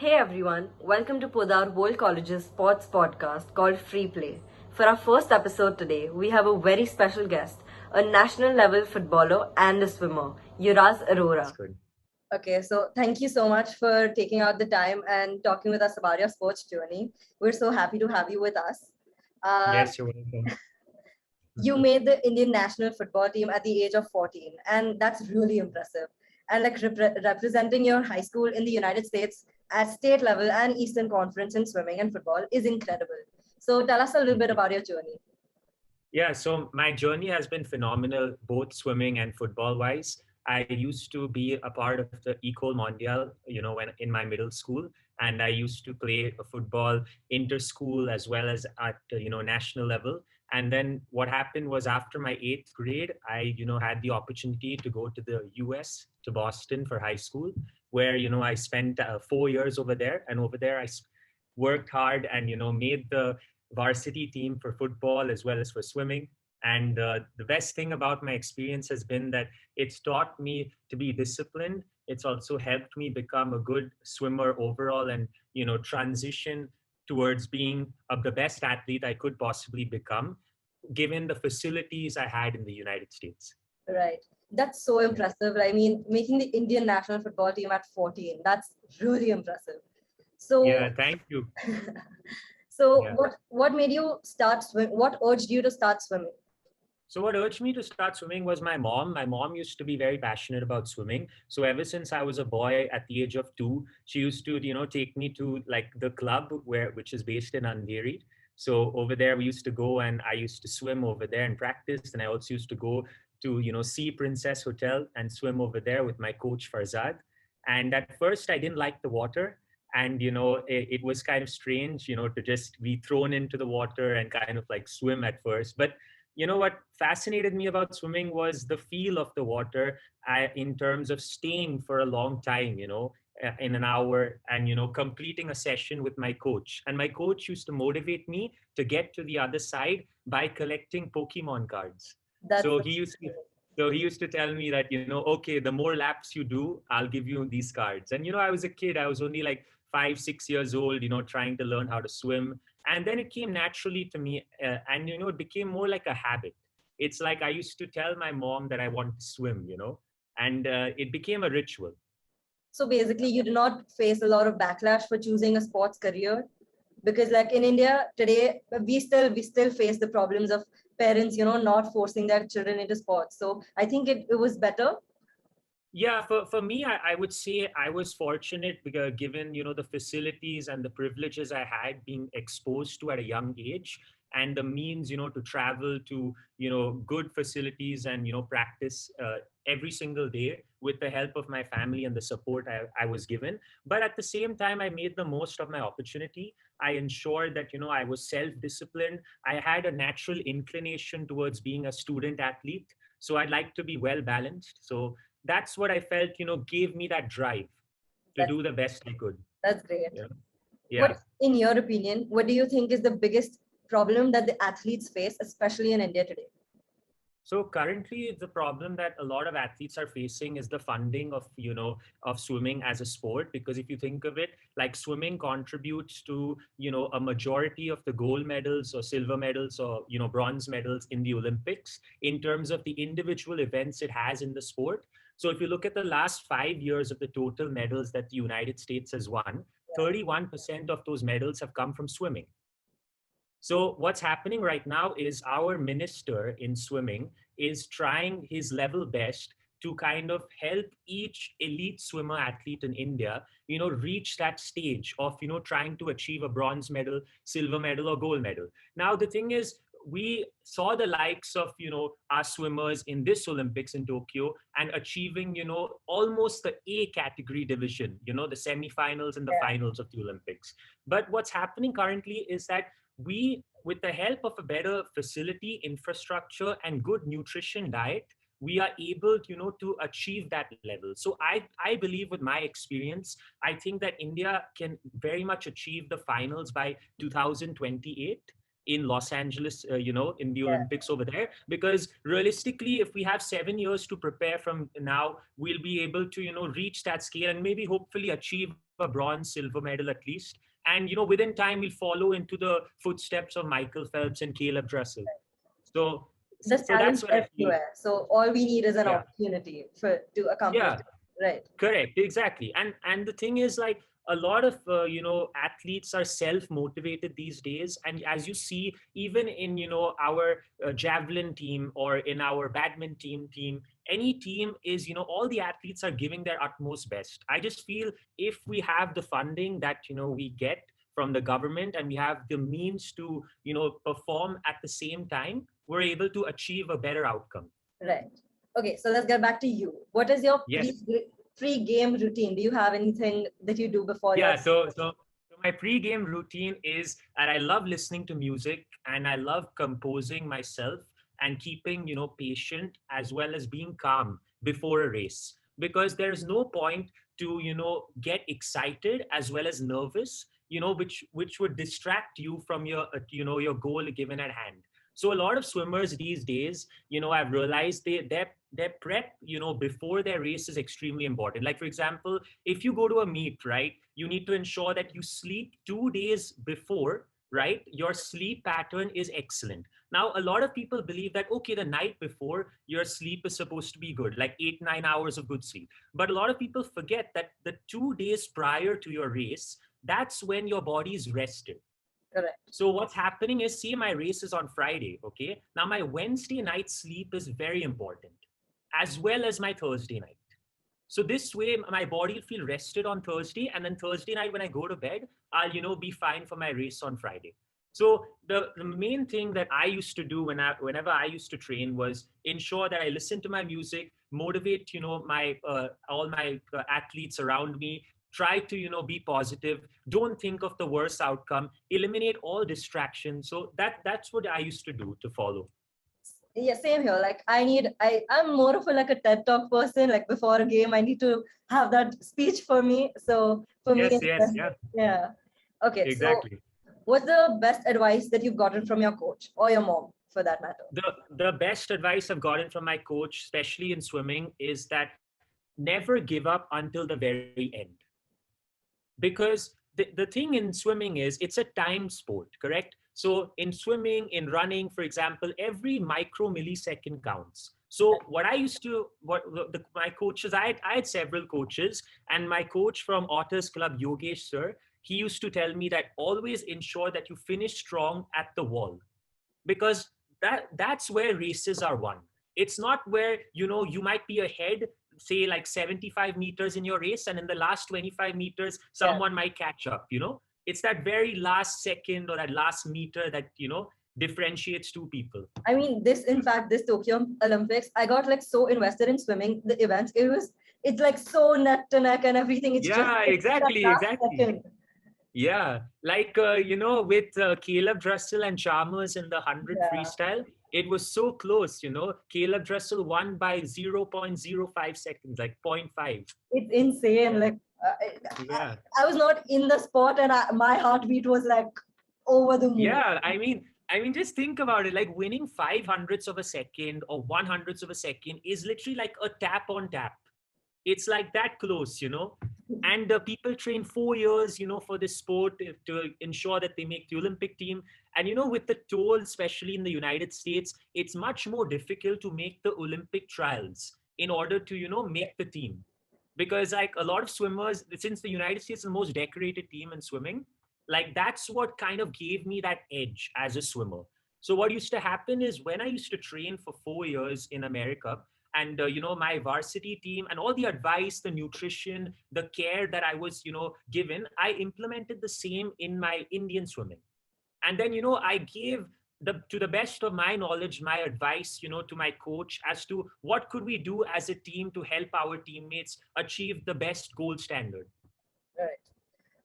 Hey everyone, welcome to Podar World College's sports podcast called Freeplay. For our first episode today, we have a very special guest, a national level footballer and a swimmer, Yuraaz That's Arora. good. Okay, so thank you so much for taking out the time and talking with us about your sports journey. We're so happy to have you with us. Uh, Yes, you're welcome. you made the Indian national football team at the age of 14, and that's really impressive. And like representing your high school in the United States at state level and Eastern Conference in swimming and football is incredible. So tell us a little Thank bit you. about your journey. Yeah, so my journey has been phenomenal, both swimming and football wise. I used to be a part of the Ecole Mondial, when in my middle school, and I used to play football inter-school as well as at national level. And then what happened was after my eighth grade, I had the opportunity to go to the U.S. to Boston for high school, where I spent 4 years over there, and over there worked hard and made the varsity team for football as well as for swimming. And the best thing about my experience has been that it's taught me to be disciplined. It's also helped me become a good swimmer overall and, transition towards being the best athlete I could possibly become, given the facilities I had in the United States. Right. That's so Yeah. impressive. I mean, making the Indian national football team at 14, that's really impressive. So Yeah, thank you. So Yeah. what made you start swim? What urged you to start swimming? So what urged me to start swimming was my mom. My mom used to be very passionate about swimming. So ever since I was a boy at the age of 2, she used to, take me to like the club which is based in Andheri. So over there we used to go and I used to swim over there and practice. And I also used to go to, Sea Princess Hotel and swim over there with my coach Farzad. And at first I didn't like the water. And it was kind of strange, to just be thrown into the water and kind of like swim at first. But what fascinated me about swimming was the feel of the water in terms of staying for a long time, in an hour and, completing a session with my coach. And my coach used to motivate me to get to the other side by collecting Pokemon cards. That's So he used to tell me that, okay, the more laps you do, I'll give you these cards. And, I was a kid. I was only like 5, 6 years old, trying to learn how to swim. And then it came naturally to me, and it became more like a habit. It's like I used to tell my mom that I want to swim, and it became a ritual. so basically you do not face a lot of backlash for choosing a sports career because like in India today we still face the problems of parents not forcing their children into sports. So I think it was better. Yeah, for me, I would say I was fortunate because given, the facilities and the privileges I had being exposed to at a young age and the means, to travel to, good facilities and, practice every single day with the help of my family and the support I was given. But at the same time, I made the most of my opportunity. I ensured that, I was self-disciplined. I had a natural inclination towards being a student athlete. So I'd like to be well balanced. So that's what I felt, gave me that drive to That's do the best I could. that's great. Yeah. Yeah. What in your opinion, what do you think is the biggest problem that the athletes face, especially in India today? So currently, the problem that a lot of athletes are facing is the funding of, of swimming as a sport. Because if you think of it, like swimming contributes to, a majority of the gold medals or silver medals or, bronze medals in the Olympics in terms of the individual events it has in the sport. So if you look at the last 5 years of the total medals that the United States has won, 31% of those medals have come from swimming. So what's happening right now is our minister in swimming is trying his level best to kind of help each elite swimmer athlete in India, reach that stage of, trying to achieve a bronze medal, silver medal, or gold medal. Now, the thing is, we saw the likes of, our swimmers in this Olympics in Tokyo and achieving, almost the A category division, the semifinals and the finals of the Olympics. But what's happening currently is that we, with the help of a better facility infrastructure and good nutrition diet, we are able to achieve that level. So I believe, with my experience, I think that India can very much achieve the finals by 2028 in Los Angeles, in the Yeah. Olympics over there. Because realistically, if we have 7 years to prepare from now, we'll be able to, reach that scale and maybe hopefully achieve a a bronze, silver medal at least. And, within time, we'll follow into the footsteps of Michael Phelps and Caleb Dressel. So, There's so that's talent what I feel. everywhere. So all we need is an Yeah. opportunity to accomplish Yeah. it. Right. Correct, exactly. And the thing is, like, a lot of athletes are self-motivated these days, and as you see, even in our javelin team or in our badminton team, any team is, all the athletes are giving their utmost best. I just feel if we have the funding that we get from the government, and we have the means to perform at the same time, we're able to achieve a better outcome. Right. Okay, so let's get back to you. What is your Yes. pre-game routine? Do you have anything that you do before Yeah, your so my pre-game routine is that I love listening to music, and I love composing myself and keeping, patient, as well as being calm before a race, because there's no point to, get excited as well as nervous, which would distract you from your, your goal given at hand. So a lot of swimmers these days, I've realized their prep, before their race is extremely important. Like, for example, if you go to a meet, right, you need to ensure that you sleep 2 days before, right? Your sleep pattern is excellent. Now, a lot of people believe that, okay, the night before, your sleep is supposed to be good, like 8-9 hours of good sleep. But a lot of people forget that the 2 days prior to your race, that's when your body is rested. Correct. So what's happening is, see, my race is on Friday, okay? Now my Wednesday night sleep is very important, as well as my Thursday night. So this way, my body will feel rested on Thursday, and then Thursday night when I go to bed, I'll be fine for my race on Friday. So the main thing that I used to do whenever I used to train was ensure that I listen to my music, motivate my all my athletes around me, try to be positive, don't think of the worst outcome, eliminate all distractions. So that's what I used to do to follow. Yeah, same here. Like I'm more of a TED talk person. Like before a game, I need to have that speech for me. So for me, Yes, yeah, yeah. Okay, so exactly. what's the best advice that you've gotten from your coach or your mom, for that matter? The best advice I've gotten from my coach, especially in swimming, is that never give up until the very end. Because the thing in swimming is, it's a time sport, correct? So in swimming, in running, for example, every micro millisecond counts. So what I used to, my coaches, I had several coaches, and my coach from Otters Club, Yogesh sir, he used to tell me that always ensure that you finish strong at the wall, because that's where races are won. It's not where you might be ahead, say like 75 meters in your race, and in the last 25 meters someone might catch up. It's that very last second or that last meter that differentiates two people. I mean, in fact, this Tokyo Olympics, I got like so invested in swimming, the events. It's like so neck to neck and everything. It's just Exactly, that last exactly. second. Yeah, like with Caleb Dressel and Chalmers in the 100 freestyle, it was so close. Caleb Dressel won by 0.05 seconds, like 0.5. It's insane. Like I was not in the spot, and my heartbeat was like over the moon. Yeah, I mean, just think about it. Like, winning 500ths of a second or 100ths of a second is literally like a tap on tap. It's like that close. And people train 4 years, for this sport to ensure that they make the Olympic team. And, with the toll, especially in the United States, it's much more difficult to make the Olympic trials in order to, make the team. Because like a lot of swimmers, since the United States is the most decorated team in swimming, like that's what kind of gave me that edge as a swimmer. So what used to happen is, when I used to train for 4 years in America, and my varsity team and all the advice, the nutrition, the care that I was given, I implemented the same in my Indian swimming. And then I gave to the best of my knowledge, my advice to my coach as to what could we do as a team to help our teammates achieve the best gold standard. Right.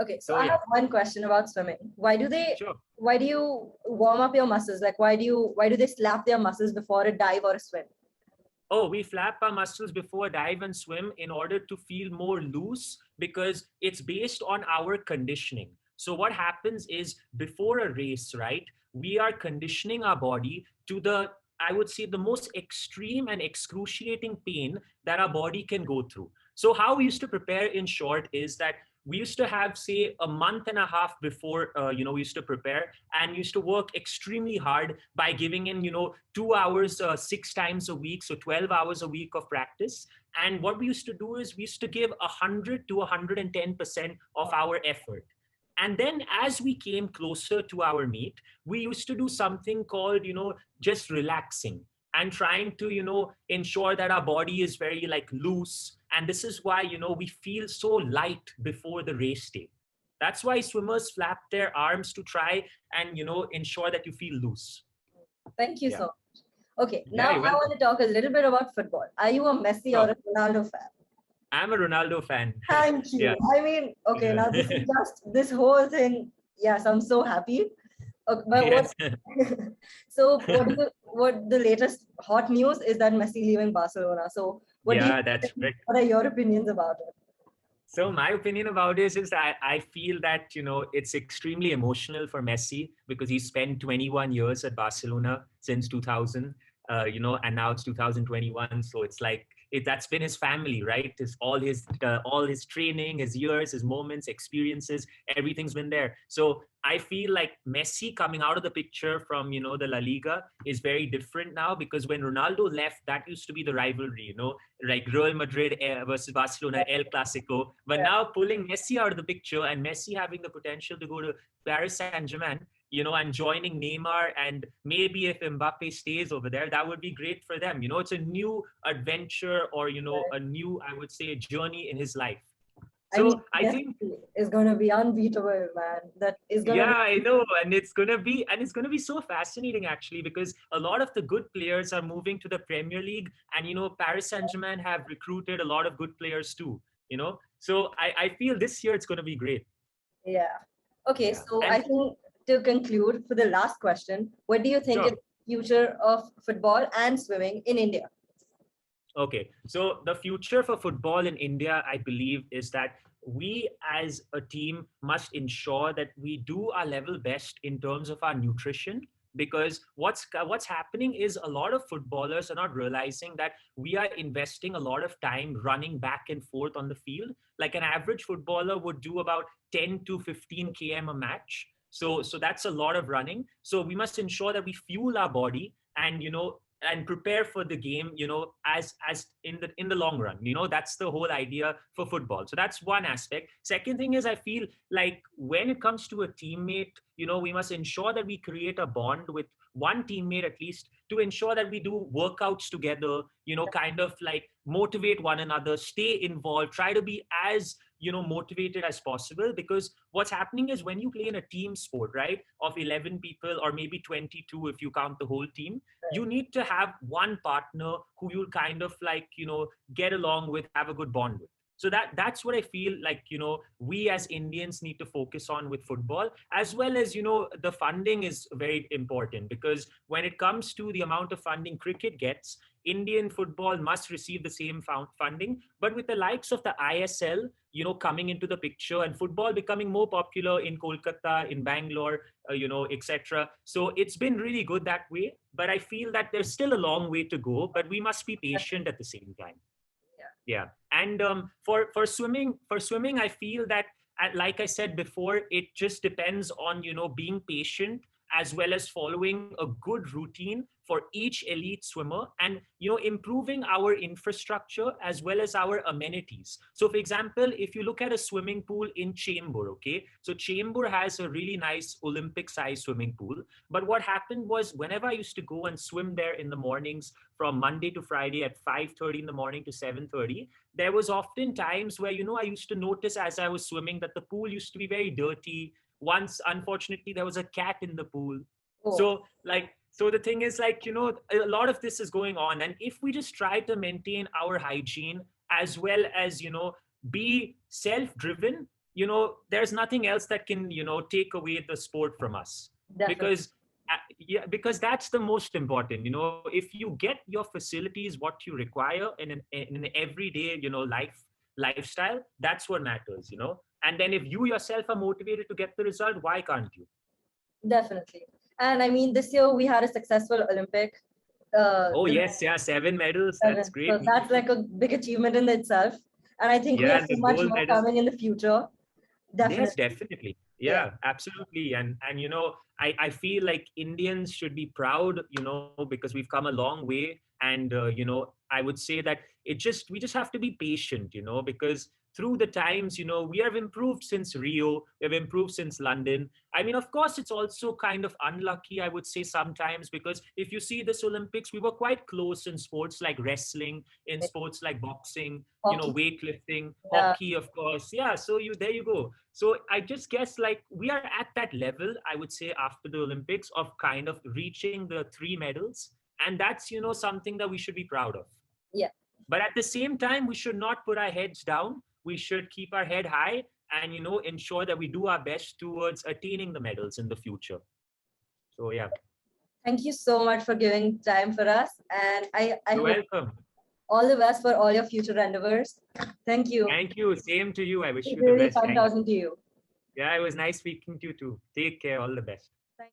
Okay, so I have one question about swimming. Why do you warm up your muscles? Like why do they slap their muscles before a dive or a swim? Oh, we flap our muscles before dive and swim in order to feel more loose, because it's based on our conditioning. So what happens is, before a race, right, we are conditioning our body to I would say, the most extreme and excruciating pain that our body can go through. So how we used to prepare, in short, is that we used to have, say, a month and a half before, we used to prepare, and used to work extremely hard by giving in, 2 hours, 6 times a week, so 12 hours a week of practice. And what we used to do is we used to give 100 to 110% of our effort. And then as we came closer to our meet, we used to do something called, just relaxing and trying to, ensure that our body is very like loose. And this is why, we feel so light before the race day. That's why swimmers flap their arms to try and, ensure that you feel loose. Thank you so much. Okay, Yeah, now you're I welcome. want to talk a little bit about football. Are you a Messi or a Ronaldo fan? I'm a Ronaldo fan. Thank you. Yeah. I mean, okay, now this is just this whole thing. Yes, I'm so happy. Okay, but Yes. so what the latest hot news is that Messi leaving Barcelona. So Yeah, that's right. what are your opinions about it? So my opinion about this is I feel that, it's extremely emotional for Messi because he spent 21 years at Barcelona since 2000, and now it's 2021. So it's like that's been his family, right? All his training, his years, his moments, experiences, everything's been there. So I feel like Messi coming out of the picture from, the La Liga is very different now, because when Ronaldo left, that used to be the rivalry, like Real Madrid versus Barcelona, El Clasico. But now pulling Messi out of the picture and Messi having the potential to go to Paris Saint-Germain, and joining Neymar, and maybe if Mbappe stays over there, that would be great for them. It's a new adventure, or, a new, I would say, journey in his life. So I think it's going to be unbeatable, man. That is going to be. I know, and it's gonna be so fascinating actually, because a lot of the good players are moving to the Premier League, and Paris Saint-Germain have recruited a lot of good players too. So I feel this year it's gonna be great. Yeah. Okay, Yeah. so And I think to conclude for the last question, what do you think is the future of football and swimming in India? Okay, so the future for football in India, I believe, is that we as a team must ensure that we do our level best in terms of our nutrition, because what's happening is a lot of footballers are not realizing that we are investing a lot of time running back and forth on the field. Like an average footballer would do about 10 to 15 km a match. So that's a lot of running. So we must ensure that we fuel our body, and and prepare for the game, as in the long run. That's the whole idea for football. So that's one aspect. Second thing is, I feel like when it comes to a teammate, we must ensure that we create a bond with one teammate at least, to ensure that we do workouts together, kind of like motivate one another, stay involved, try to be as motivated as possible. Because what's happening is, when you play in a team sport, right, of 11 people, or maybe 22 if you count the whole team, you need to have one partner who you'll kind of like, get along with, have a good bond with. So that's what I feel like, we as Indians need to focus on with football, as well as, the funding is very important, because when it comes to the amount of funding cricket gets, Indian football must receive the same funding. But with the likes of the ISL, coming into the picture, and football becoming more popular in Kolkata, in Bangalore, etc. So it's been really good that way. But I feel that there's still a long way to go, but we must be patient at the same time. Yeah. And for swimming, I feel that, like I said before, it just depends on, being patient, as well as following a good routine for each elite swimmer, and improving our infrastructure as well as our amenities. So for example, if you look at a swimming pool in Chembur, okay, so Chembur has a really nice Olympic size swimming pool. But what happened was, whenever I used to go and swim there in the mornings from Monday to Friday at 5:30 in the morning to 7:30, there was often times where, I used to notice as I was swimming that the pool used to be very dirty. Once, unfortunately, there was a cat in the pool. So the thing is, like, a lot of this is going on. And if we just try to maintain our hygiene, as well as, be self-driven, there's nothing else that can, take away the sport from us. Definitely. Because that's the most important. If you get your facilities what you require in an everyday, lifestyle, that's what matters. And then if you yourself are motivated to get the result, why can't you? Definitely. And I mean, this year we had a successful Olympic. Yes, yeah, 7 medals. That's great. So that's like a big achievement in itself. And I think we have so much more coming in the future. Yes, Definitely. definitely. Yeah. Yeah, absolutely. And I feel like Indians should be proud, because we've come a long way. And I would say that we just have to be patient, because through the times, we have improved since Rio, we have improved since London. I mean, of course, it's also kind of unlucky, I would say sometimes, because if you see this Olympics, we were quite close in sports like wrestling, in sports like boxing, Hockey. weightlifting, Yeah. hockey, of course. Yeah, so there you go. So I just guess like we are at that level, I would say, after the Olympics of kind of reaching the three medals. And that's, something that we should be proud of. Yeah. But at the same time, we should not put our heads down. We should keep our head high and, ensure that we do our best towards attaining the medals in the future. So yeah, Thank you so much for giving time for us. And I you're hope welcome. all the best for all your future endeavors. Thank you. Thank you. Same to you. I wish It's you the really best. fun Thank you. talking to you. Yeah, it was nice speaking to you too. Take care. All the best.